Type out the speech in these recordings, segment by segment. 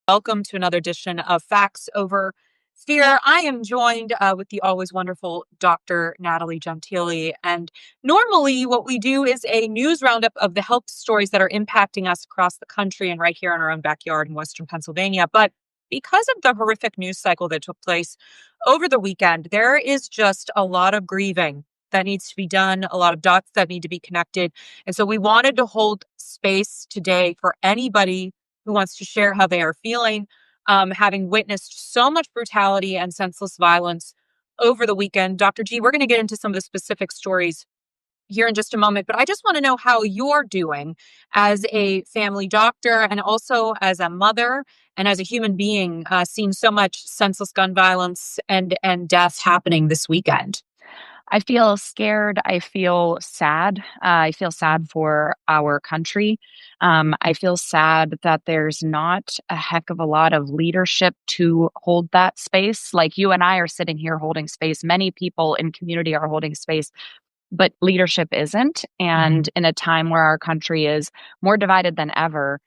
Welcome to another edition of Facts Over Fear. I am joined with the always wonderful Dr. Natalie Gentile. And normally, what we do is a news roundup of the health stories that are impacting us across the country and right here in our own backyard in Western Pennsylvania. But because of the horrific news cycle that took place over the weekend, there is just a lot of grieving that needs to be done, a lot of dots that need to be connected. And so we wanted to hold space today for anybody who wants to share how they are feeling, having witnessed so much brutality and senseless violence over the weekend. Dr. G, we're going to get into some of the specific stories here in just a moment, but I just want to know how you're doing as a family doctor and also as a mother and as a human being, seeing so much senseless gun violence and death happening this weekend. I feel scared. I feel sad. I feel sad for our country. I feel sad that there's not a heck of a lot of leadership to hold that space. Like you and I are sitting here holding space. Many people in community are holding space, but leadership isn't. And in a time where our country is more divided than ever,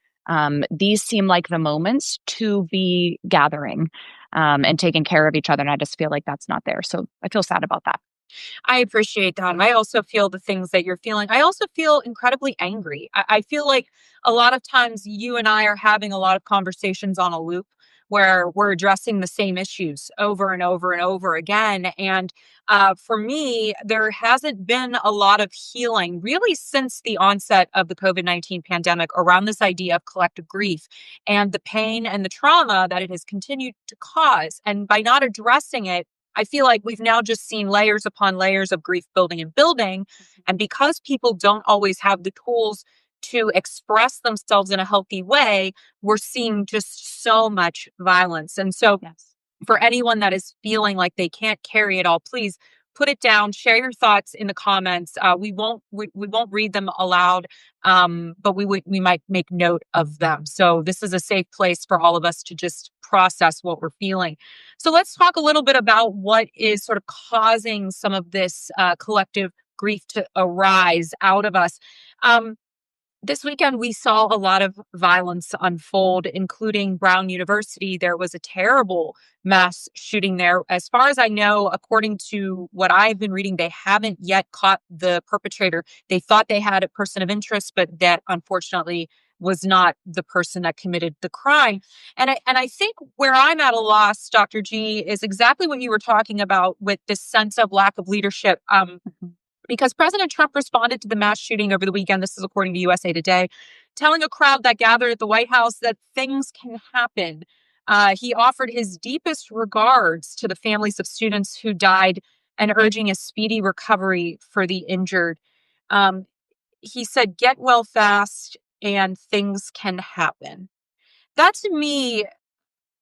these seem like the moments to be gathering and taking care of each other. And I just feel like that's not there. So I feel sad about that. I appreciate that. And I also feel the things that you're feeling. I also feel incredibly angry. I feel like a lot of times you and I are having a lot of conversations on a loop where we're addressing the same issues over and over and over again. And for me, there hasn't been a lot of healing really since the onset of the COVID-19 pandemic around this idea of collective grief and the pain and the trauma that it has continued to cause. And by not addressing it, I feel like we've now just seen layers upon layers of grief building and building. And because people don't always have the tools to express themselves in a healthy way, we're seeing just so much violence. And so Yes. for anyone that is feeling like they can't carry it all, please put it down, share your thoughts in the comments. We won't read them aloud, but we might make note of them. So this is a safe place for all of us to just process what we're feeling. So let's talk a little bit about what is sort of causing some of this collective grief to arise out of us. This weekend, we saw a lot of violence unfold, including Brown University. There was a terrible mass shooting there. As far as I know, according to what I've been reading, they haven't yet caught the perpetrator. They thought they had a person of interest, but that unfortunately was not the person that committed the crime. And I think where I'm at a loss, Dr. G, is exactly what you were talking about with this sense of lack of leadership. Because President Trump responded to the mass shooting over the weekend, this is according to USA Today, telling a crowd that gathered at the White House that things can happen. He offered his deepest regards to the families of students who died and urging a speedy recovery for the injured. He said, "Get well fast and things can happen." That to me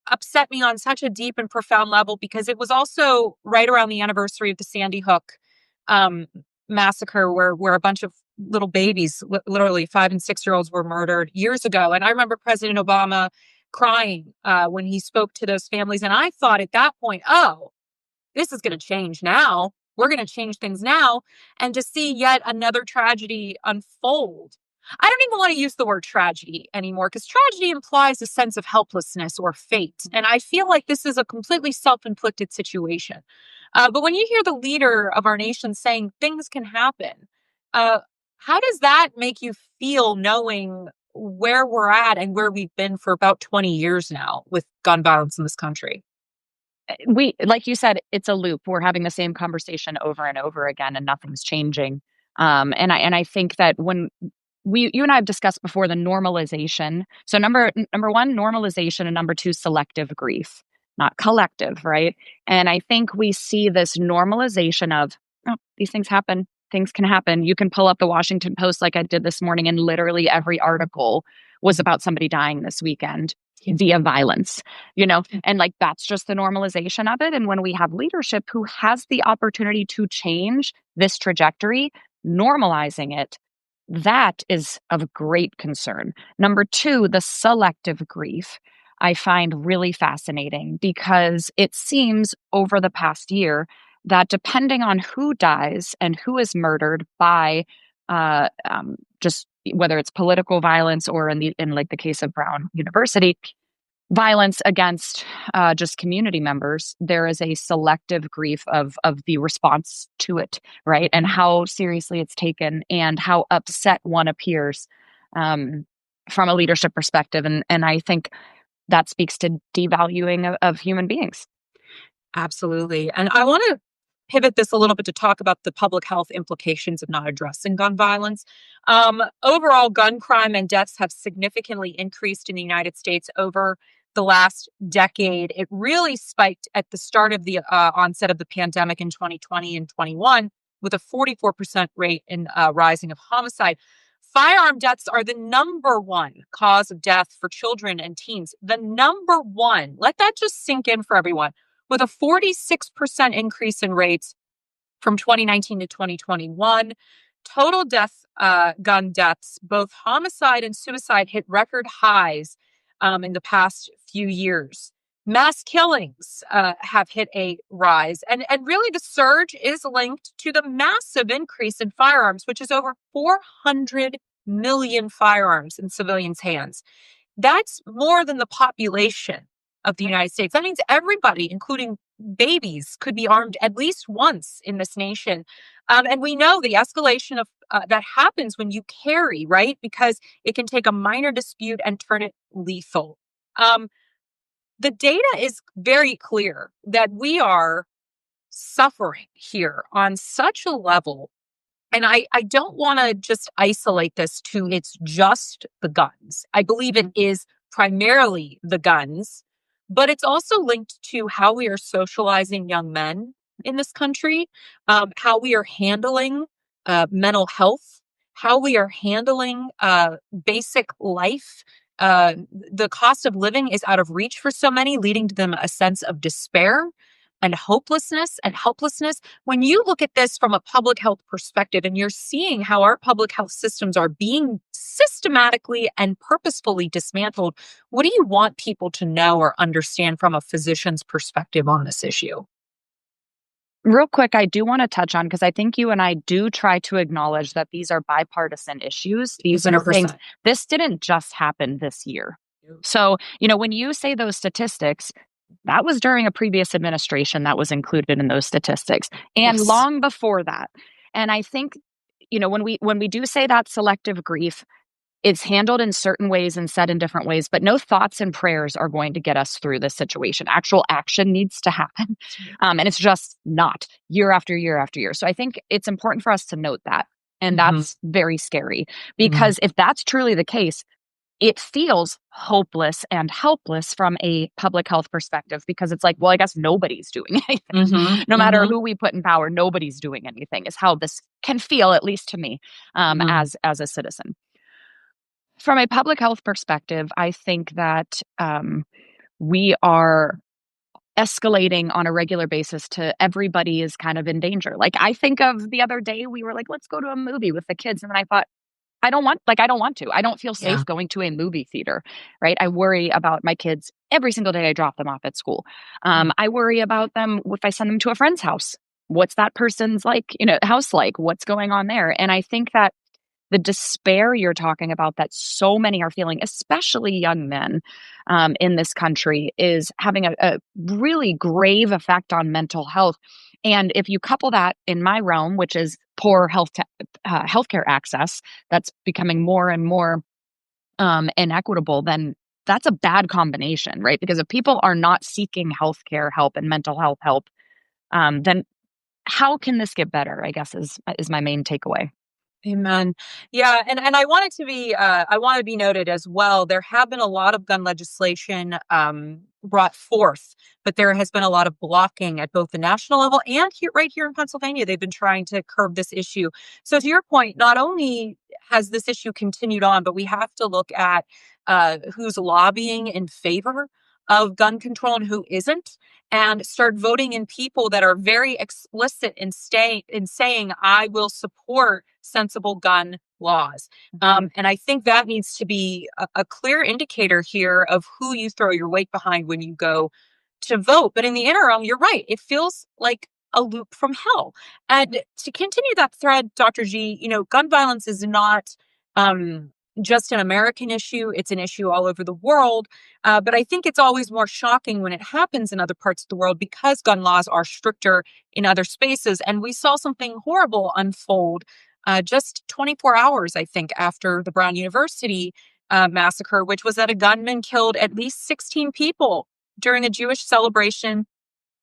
upset me on such a deep and profound level because it was also right around the anniversary of the Sandy Hook um, massacre where a bunch of little babies, literally 5 and 6 year olds, were murdered years ago. And I remember President Obama crying when he spoke to those families. And I thought at that point, oh, this is going to change now. We're going to change things now. And to see yet another tragedy unfold. I don't even want to use the word tragedy anymore because tragedy implies a sense of helplessness or fate. And I feel like this is a completely self-inflicted situation. But when you hear the leader of our nation saying things can happen, how does that make you feel knowing where we're at and where we've been for about 20 years now with gun violence in this country? Like you said, it's a loop. We're having the same conversation over and over again, and nothing's changing. And I think that when you and I have discussed before the normalization. So number one, normalization, and number two, selective grief, not collective, right? And I think we see this normalization of, oh, these things happen. Things can happen. You can pull up the Washington Post like I did this morning, and literally every article was about somebody dying this weekend via violence, and like that's just the normalization of it. And when we have leadership who has the opportunity to change this trajectory, normalizing it, that is of great concern. Number two, the selective grief I find really fascinating because it seems over the past year that depending on who dies and who is murdered by just whether it's political violence or in like the case of Brown University, violence against just community members, there is a selective grief of the response to it, right? And how seriously it's taken and how upset one appears from a leadership perspective. And I think that speaks to devaluing of human beings. Absolutely. And I want to pivot this a little bit to talk about the public health implications of not addressing gun violence. Overall, gun crime and deaths have significantly increased in the United States over the last decade. It really spiked at the start of the onset of the pandemic in 2020 and 21, with a 44% rate in rising of homicide. Firearm deaths are the number one cause of death for children and teens. The number one. Let that just sink in for everyone, with a 46% increase in rates from 2019 to 2021. Total gun deaths, both homicide and suicide, hit record highs in the past few years. Mass killings have hit a rise. And really, the surge is linked to the massive increase in firearms, which is over 400 million firearms in civilians' hands. That's more than the population of the United States. That means everybody, including babies, could be armed at least once in this nation. And we know the escalation of that happens when you carry, right? Because it can take a minor dispute and turn it lethal. The data is very clear that we are suffering here on such a level. And I don't want to just isolate this to it's just the guns. I believe it is primarily the guns, but it's also linked to how we are socializing young men in this country, how we are handling mental health, how we are handling basic life. The cost of living is out of reach for so many, leading to them a sense of despair and hopelessness and helplessness. When you look at this from a public health perspective and you're seeing how our public health systems are being systematically and purposefully dismantled, what do you want people to know or understand from a physician's perspective on this issue? Real quick, I do want to touch on, because I think you and I do try to acknowledge that these are bipartisan issues. These are things, 100%. this didn't just happen this year. So, when you say those statistics, that was during a previous administration that was included in those statistics, and Yes. long before that. And I think, when we do say that selective grief, it's handled in certain ways and said in different ways, but no thoughts and prayers are going to get us through this situation. Actual action needs to happen. And it's just not year after year after year. So I think it's important for us to note that. And that's very scary, because if that's truly the case, it feels hopeless and helpless from a public health perspective, because it's like, well, I guess nobody's doing anything. No matter who we put in power, nobody's doing anything, is how this can feel, at least to me, as a citizen. From a public health perspective, I think that we are escalating on a regular basis to everybody is kind of in danger. Like, I think of the other day, we were like, let's go to a movie with the kids. And then I thought, I don't want to. I don't feel safe going to a movie theater, right? I worry about my kids every single day I drop them off at school. I worry about them if I send them to a friend's house. What's that person's house like? What's going on there? And I think that the despair you're talking about that so many are feeling, especially young men in this country, is having a really grave effect on mental health. And if you couple that in my realm, which is poor healthcare access, that's becoming more and more inequitable, then that's a bad combination, right? Because if people are not seeking healthcare help and mental health help, then how can this get better, I guess, is my main takeaway. Amen. Yeah, and I want it to be I want to be noted as well. There have been a lot of gun legislation brought forth, but there has been a lot of blocking at both the national level and right here in Pennsylvania. They've been trying to curb this issue. So to your point, not only has this issue continued on, but we have to look at who's lobbying in favor of gun control and who isn't, and start voting in people that are very explicit in saying, I will support sensible gun laws. And I think that needs to be a clear indicator here of who you throw your weight behind when you go to vote. But in the interim, you're right. It feels like a loop from hell. And to continue that thread, Dr. G, gun violence is not just an American issue. It's an issue all over the world. But I think it's always more shocking when it happens in other parts of the world because gun laws are stricter in other spaces. And we saw something horrible unfold just 24 hours, I think, after the Brown University massacre, which was that a gunman killed at least 16 people during a Jewish celebration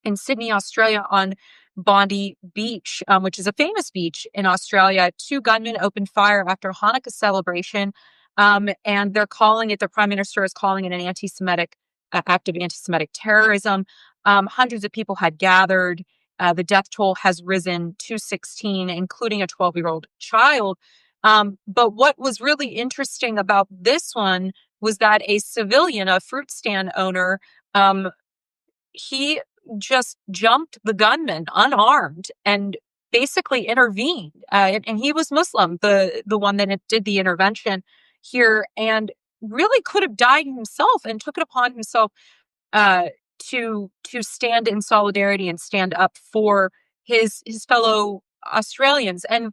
in Sydney, Australia, on Bondi Beach, which is a famous beach in Australia. Two gunmen opened fire after Hanukkah celebration, and the Prime Minister is calling it an anti-Semitic act of anti-Semitic terrorism. Hundreds of people had gathered. The death toll has risen to 16, including a 12-year-old child. But what was really interesting about this one was that a civilian, a fruit stand owner, he just jumped the gunman unarmed and basically intervened. And he was Muslim, the one that did the intervention here, and really could have died himself and took it upon himself uh, to stand in solidarity and stand up for his fellow Australians. And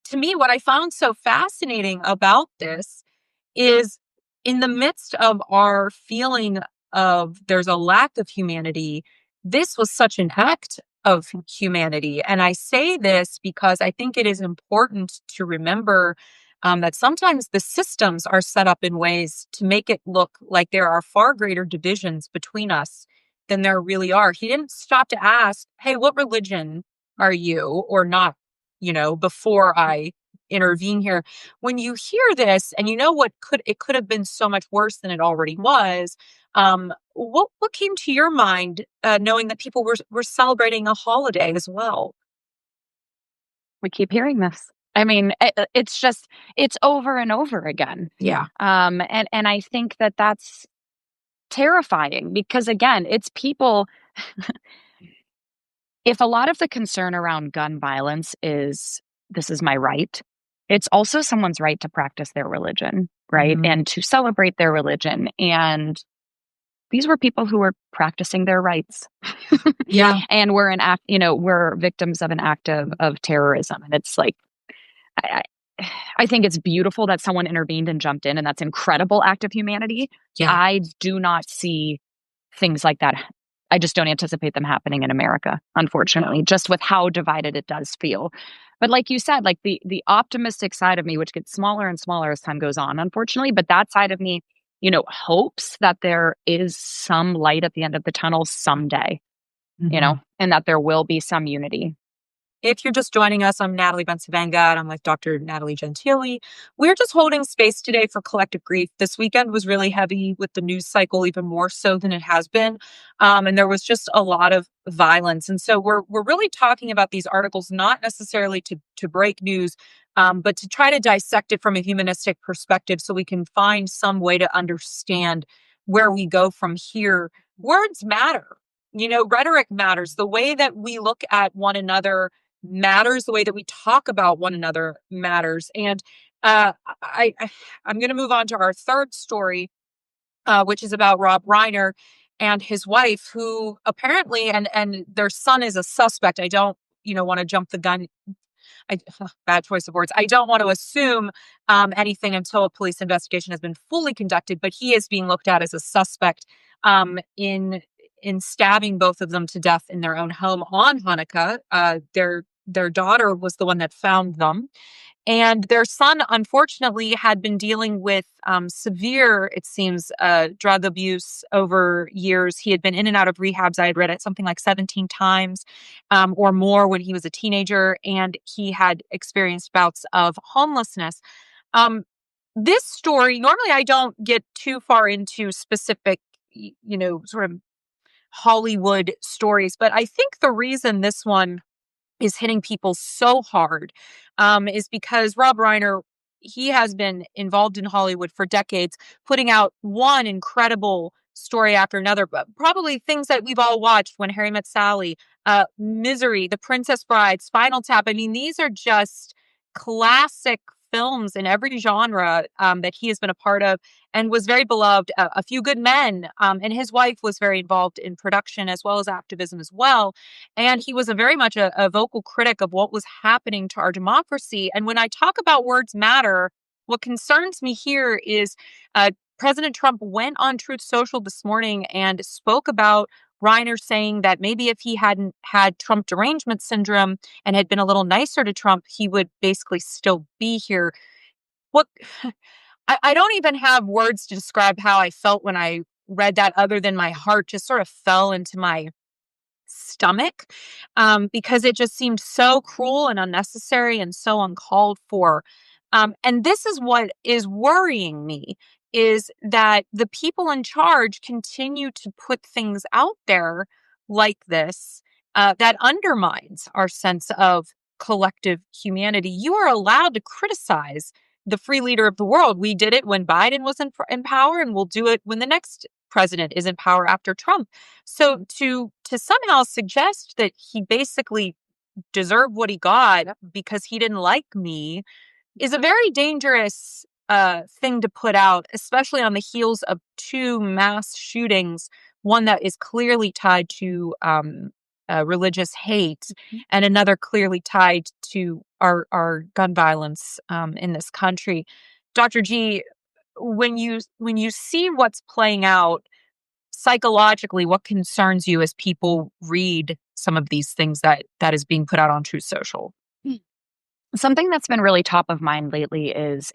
to me, what I found so fascinating about this is in the midst of our feeling of there's a lack of humanity, this was such an act of humanity. And I say this because I think it is important to remember that sometimes the systems are set up in ways to make it look like there are far greater divisions between us than there really are. He didn't stop to ask, hey, what religion are you or not, before I intervene here. When you hear this and you know it could have been so much worse than it already was, what came to your mind knowing that people were celebrating a holiday as well? We keep hearing this. I mean, it's over and over again. Yeah. And I think that that's terrifying because again, it's people. If a lot of the concern around gun violence is this is my right, it's also someone's right to practice their religion, right? Mhm. And to celebrate their religion. And these were people who were practicing their rights Yeah. and we're victims of an act of terrorism. And it's like, I, I think it's beautiful that someone intervened and jumped in, and that's incredible act of humanity. Yeah. I do not see things like that. I just don't anticipate them happening in America, unfortunately, just with how divided it does feel. But like you said, like the optimistic side of me, which gets smaller and smaller as time goes on, unfortunately, but that side of me, hopes that there is some light at the end of the tunnel someday, Mhm. and that there will be some unity. If you're just joining us, I'm Natalie Bencivenga, and I'm with Dr. Natalie Gentile. We're just holding space today for collective grief. This weekend was really heavy with the news cycle, even more so than it has been, and there was just a lot of violence. And so we're really talking about these articles not necessarily to break news, but to try to dissect it from a humanistic perspective, so we can find some way to understand where we go from here. Words matter. Rhetoric matters. The way that we look at one another matters. The way that we talk about one another matters. And I'm going to move on to our third story, which is about Rob Reiner and his wife, who apparently and their son is a suspect. I don't want to jump the gun. Bad choice of words. I don't want to assume anything until a police investigation has been fully conducted, but he is being looked at as a suspect in stabbing both of them to death in their own home on Hanukkah. Their daughter was the one that found them. And their son, unfortunately, had been dealing with severe, it seems, drug abuse over years. He had been in and out of rehabs. I had read it something like 17 times or more when he was a teenager. And he had experienced bouts of homelessness. Um, this story, normally I don't get too far into specific, sort of Hollywood stories, but I think the reason this one is hitting people so hard is because Rob Reiner, he has been involved in Hollywood for decades, putting out one incredible story after another, but probably things that we've all watched: When Harry Met Sally, Misery, The Princess Bride, Spinal Tap. I mean, these are just classic films in every genre that he has been a part of and was very beloved. A Few Good Men, and his wife was very involved in production as well as activism as well. And he was very much a vocal critic of what was happening to our democracy. And when I talk about words matter, What concerns me here is President Trump went on Truth Social this morning and spoke about Reiner, saying that maybe if he hadn't had Trump derangement syndrome and had been a little nicer to Trump, he would basically still be here. What I don't even have words to describe how I felt when I read that, other than my heart just sort of fell into my stomach, because it just seemed so cruel and unnecessary and so uncalled for. And this is what is worrying me, is that the people in charge continue to put things out there like this, that undermines our sense of collective humanity. You are allowed to criticize the free leader of the world. We did it when Biden was in power, and we'll do it when the next president is in power after Trump. So to somehow suggest that he basically deserved what he got because he didn't like me is a very dangerous thing to put out, especially on the heels of two mass shootings, one that is clearly tied to religious hate, and another clearly tied to our gun violence in this country. Dr. G, when you see what's playing out psychologically, what concerns you as people read some of these things that is being put out on Truth Social? Something that's been really top of mind lately is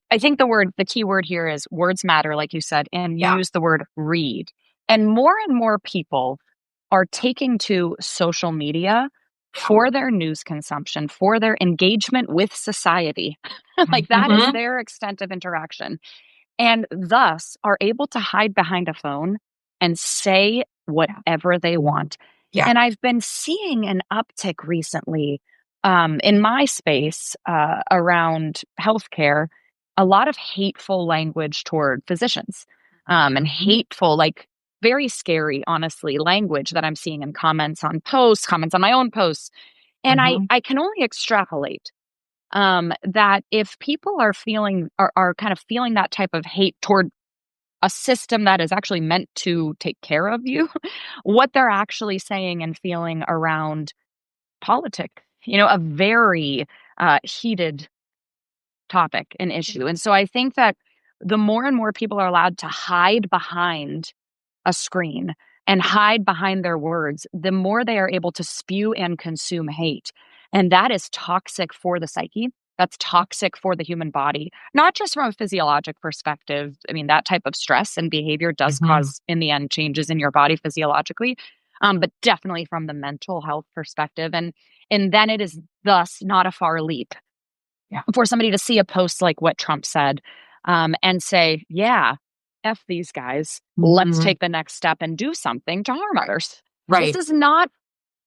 I think the key word here is words matter, like you said, and you Yeah. use the word read. And more people are taking to social media for their news consumption, for their engagement with society. Like that is Mm-hmm. their extent of interaction, and thus are able to hide behind a phone and say whatever they want. Yeah. And I've been seeing an uptick recently in my space around healthcare, a lot of hateful language toward physicians, and hateful, like very scary, honestly, language that I'm seeing in comments on posts, comments on my own posts. And Mm-hmm. I can only extrapolate that if people are kind of feeling that type of hate toward a system that is actually meant to take care of you, what they're actually saying and feeling around politics, a very heated topic and issue. And so I think that the more and more people are allowed to hide behind a screen and hide behind their words, the more they are able to spew and consume hate. And that is toxic for the psyche. That's toxic for the human body, not just from a physiologic perspective. I mean, that type of stress and behavior does Mm-hmm. cause, in the end, changes in your body physiologically, but definitely from the mental health perspective. And then it is thus not a far leap Yeah. for somebody to see a post like what Trump said, and say, yeah, F these guys. Let's Mm-hmm. take the next step and do something to harm others. This Right. is not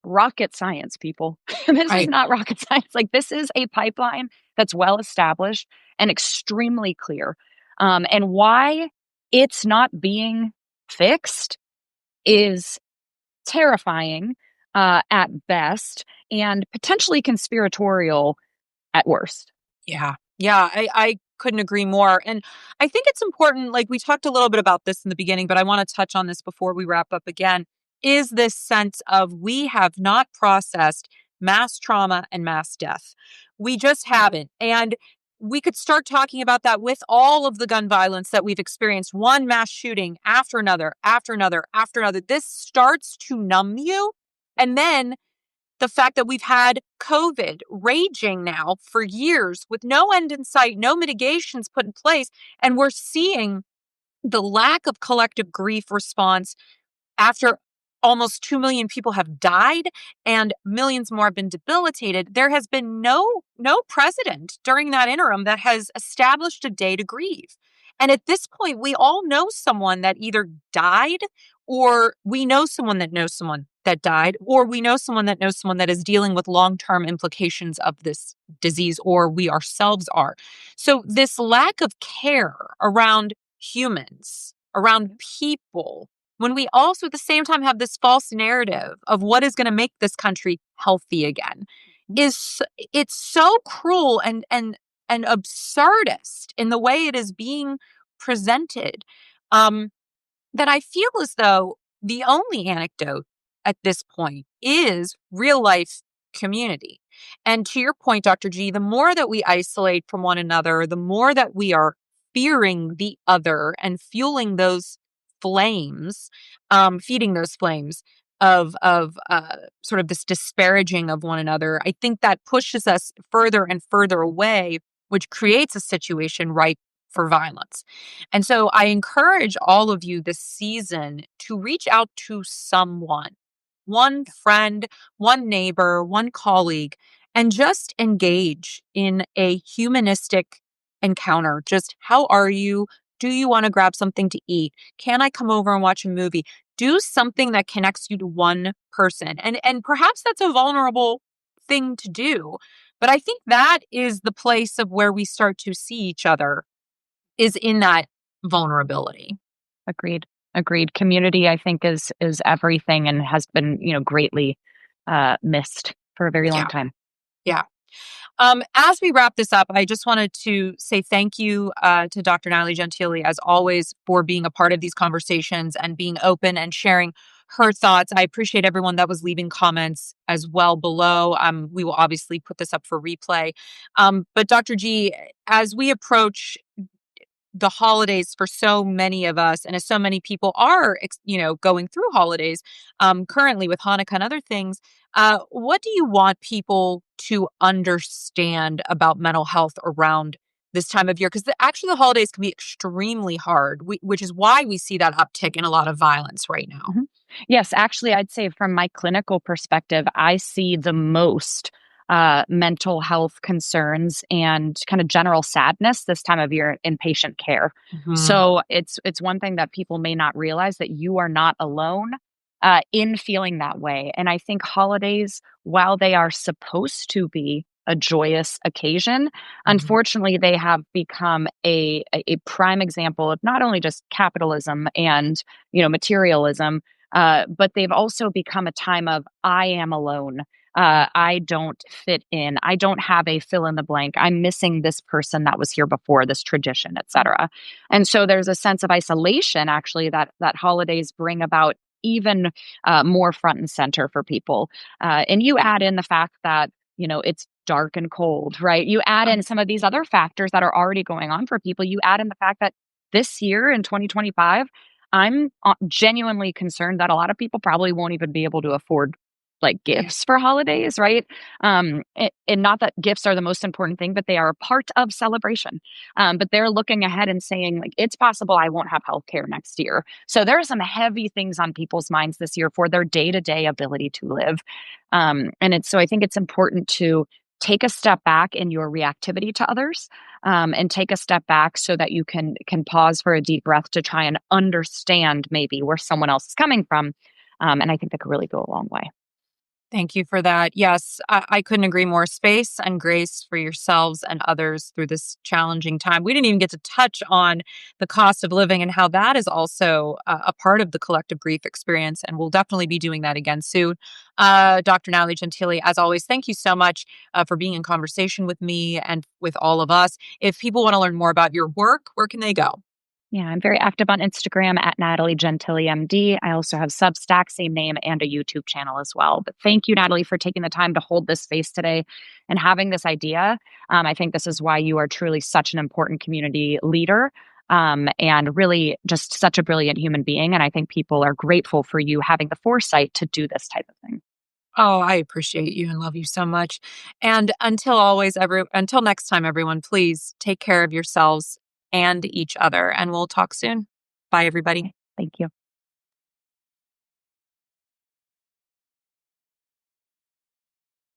rocket science, people. This is Right. not rocket science. Like, this is a pipeline that's well established and extremely clear. And why it's not being fixed is terrifying at best and potentially conspiratorial at worst. Yeah. Yeah. I couldn't agree more. And I think it's important, like we talked a little bit about this in the beginning, but I want to touch on this before we wrap up again, is this sense of we have not processed mass trauma and mass death. We just haven't. And we could start talking about that with all of the gun violence that we've experienced, one mass shooting after another, after another, after another. This starts to numb you. And then the fact that we've had COVID raging now for years with no end in sight, no mitigations put in place, and we're seeing the lack of collective grief response after almost 2 million people have died and millions more have been debilitated. There has been no president during that interim that has established a day to grieve. And at this point, we all know someone that either died, or we know someone that knows someone that died, or we know someone that knows someone that is dealing with long-term implications of this disease, or we ourselves are. So this lack of care around humans, around people, when we also at the same time have this false narrative of what is going to make this country healthy again, is it's so cruel and absurdist in the way it is being presented, um, that I feel as though the only anecdote at this point is real life community. And to your point, Dr. G, the more that we isolate from one another, the more that we are fearing the other and fueling those flames, feeding those flames of sort of this disparaging of one another. I think that pushes us further and further away, which creates a situation ripe for violence. And so I encourage all of you this season to reach out to someone, one friend, one neighbor, one colleague, and just engage in a humanistic encounter. Just how are you? Do you want to grab something to eat? Can I come over and watch a movie? Do something that connects you to one person. And perhaps that's a vulnerable thing to do, but I think that is the place of where we start to see each other is in that vulnerability. Agreed. Agreed. Community, I think, is everything and has been, greatly missed for a very long Yeah. time. Yeah. As we wrap this up, I just wanted to say thank you to Dr. Natalie Gentile, as always, for being a part of these conversations and being open and sharing her thoughts. I appreciate everyone that was leaving comments as well below. We will obviously put this up for replay. But Dr. G, as we approach the holidays for so many of us, and as so many people are, going through holidays currently with Hanukkah and other things, what do you want people to understand about mental health around this time of year? Because actually, the holidays can be extremely hard, which is why we see that uptick in a lot of violence right now. Mhm. Yes, actually, I'd say from my clinical perspective, I see the most mental health concerns and kind of general sadness this time of year in patient care. Mhm. So it's one thing that people may not realize that you are not alone in feeling that way. And I think holidays, while they are supposed to be a joyous occasion, Mhm. unfortunately, they have become a prime example of not only just capitalism and materialism, but they've also become a time of I am alone. I don't fit in. I don't have a fill in the blank. I'm missing this person that was here before, this tradition, etc. And so there's a sense of isolation, actually, that holidays bring about even more front and center for people. And you add in the fact that it's dark and cold, right? You add in some of these other factors that are already going on for people. You add in the fact that this year in 2025, I'm genuinely concerned that a lot of people probably won't even be able to afford like gifts for holidays, right? And not that gifts are the most important thing, but they are a part of celebration. But they're looking ahead and saying, like, it's possible I won't have healthcare next year. So there are some heavy things on people's minds this year for their day to day ability to live. So I think it's important to take a step back in your reactivity to others, and take a step back so that you can pause for a deep breath to try and understand maybe where someone else is coming from. And I think that could really go a long way. Thank you for that. Yes, I couldn't agree more. Space and grace for yourselves and others through this challenging time. We didn't even get to touch on the cost of living and how that is also a part of the collective grief experience. And we'll definitely be doing that again soon. Dr. Natalie Gentile, as always, thank you so much for being in conversation with me and with all of us. If people want to learn more about your work, where can they go? Yeah, I'm very active on Instagram at Natalie Gentile MD. I also have Substack, same name, and a YouTube channel as well. But thank you, Natalie, for taking the time to hold this space today and having this idea. I think this is why you are truly such an important community leader, and really just such a brilliant human being. And I think people are grateful for you having the foresight to do this type of thing. Oh, I appreciate you and love you so much. And until next time, everyone, please take care of yourselves and each other. And we'll talk soon. Bye, everybody. Thank you.